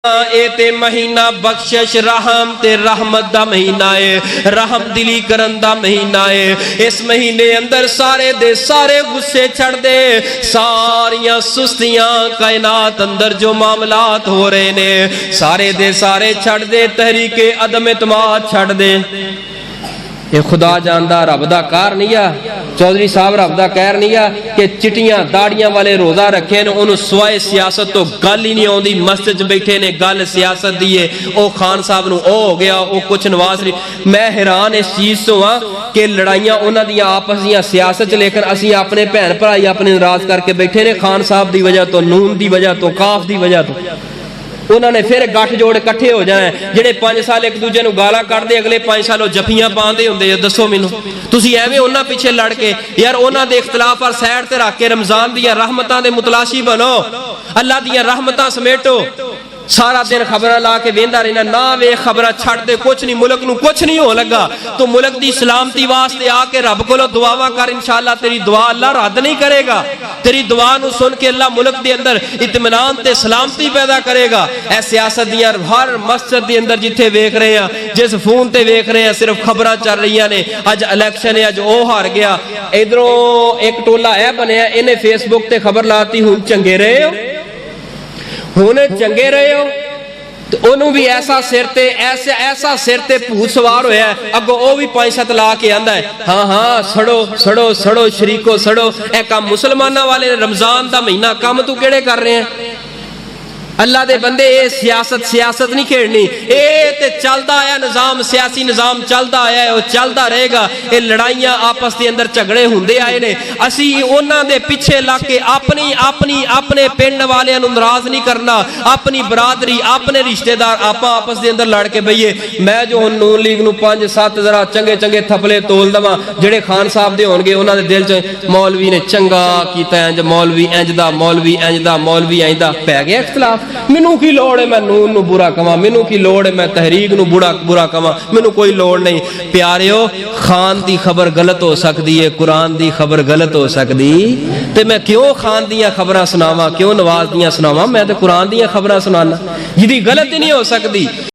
ते महीना बख्शिश रहम ते रहमत दा महीना है, रहम दिली करन दा महीना है। इस महीने अंदर सारे दे सारे गुस्से छड़ दे, सारियां सुस्तियां कायनात अंदर जो मामलात हो रहे ने सारे दे सारे छड़ दे, तहरीके अदम इतमाद छड़ दे। ये खुदा जानदा रब दा कार नहीं आ, चौधरी साहब रब दा कहर नहीं आ कि चिटियां दाड़ियां वाले रोजा रखे ने, उन्होंने सिवाय सियासत तो गल ही नहीं आउंदी। मस्जिद बैठे ने गल सियासत दी है, ओ खान साहब नूं ओ हो गया, ओ कुछ नवाज शरीफ। मैं हैरान इस चीज तो हाँ कि लड़ाइयां उन्हां दियां आपस दियां सियासत, लेकिन असीं अपने भैन भराई अपने नाराज करके बैठे ने खान साहब की वजह तो, नून की वजह तो, काफ की वजह तो। उन्होंने फिर गठ जोड़ इकट्ठे हो जाए, जेडे 5 साल एक दूजे नूं गाला कढ़दे, अगले 5 साल जफियां पाते होंदे। दसो मैनू तुसीं एवें उन्हां पिछे लड़ के यार उन्हां दे इख्तलाफ पर साइड ते रख के रमजान दियां रहमतां दे मुतलाशी बनो, अल्लाह दियां रहमतां समेटो। सारा दिन खबर ला के वेंदा रहना, ना वे खबर छड़ दे, कुछ नहीं मुल्क नूं कुछ नहीं हो लगा तो मुल्क दी सलामती वास्ते आके रब कोलों दुआवां कर, इंशाअल्लाह तेरी दुआ अल्लाह रद्द नहीं करेगा। तेरी दुआ नूं सुन के अल्लाह मुल्क दे अंदर इत्मीनान ते सलामती पैदा करेगा। ऐ सियासत दियां हर मस्जिद दे अंदर जिथे वेख रहे हैं, जिस फोन ते वेख रहे हैं, सिर्फ खबर चल रही ने। अज इलेक्शन है, अज ओ हार गया, इधरों एक टोला है बनया, इन्हें फेसबुक ते खबर लाती हुण चंगे रहे हो, हुणे चंगे रहे हो, तो ओनू भी ऐसा सिर ते ऐसा सिर ते भूत सवार होया, अगो ओ भी 5-7 ला के आंदा है, हाँ हाँ सड़ो सड़ो सड़ो शरीको सड़ो। ए काम मुसलमाना वाले रमजान दा महीना काम तू केड़े कर रहे हैं? अल्लाह दे बंदे ये सियासत नहीं खेड़नी, ये ते चलता आया निजाम, सियासी निजाम चलता आया है, वो चलता रहेगा। ये लड़ाइयां आपस के अंदर झगड़े होंदे आए ने, असी उन्हां दे पिछे लग के अपने पिंड वालियां नूं नाराज नहीं करना, अपनी बरादरी अपने रिश्तेदार आपां आपस के अंदर लड़ के बईए। मैं जो हुण नून लीग नूं 5-7 जरा चंगे चंगे थपले तोल दवां, जेड़े खान साहब दे होणगे उन्हां दे दिल च मौलवी ने चंगा कीता, इंज मौलवी इंज दा, मौलवी इंज दा, मौलवी इंज दा, पै गया इख्तलाफ। मैनू की लोड़ है मैं नून नू बुरा कवां, मैनू की लोड़ है मैं तहरीक नू बुरा कवां, मैनू कोई लोड़ नहीं। प्यारियो, खान दी खबर गलत हो सकती है, कुरान दी खबर गलत हो सकती, ते मैं क्यों खान दियां खबरां सुनावां, क्यों नवाज दियां सुनावां? मैं तो कुरान दियां खबरां सुनाना, जिहदी गलत ही नहीं हो सकती।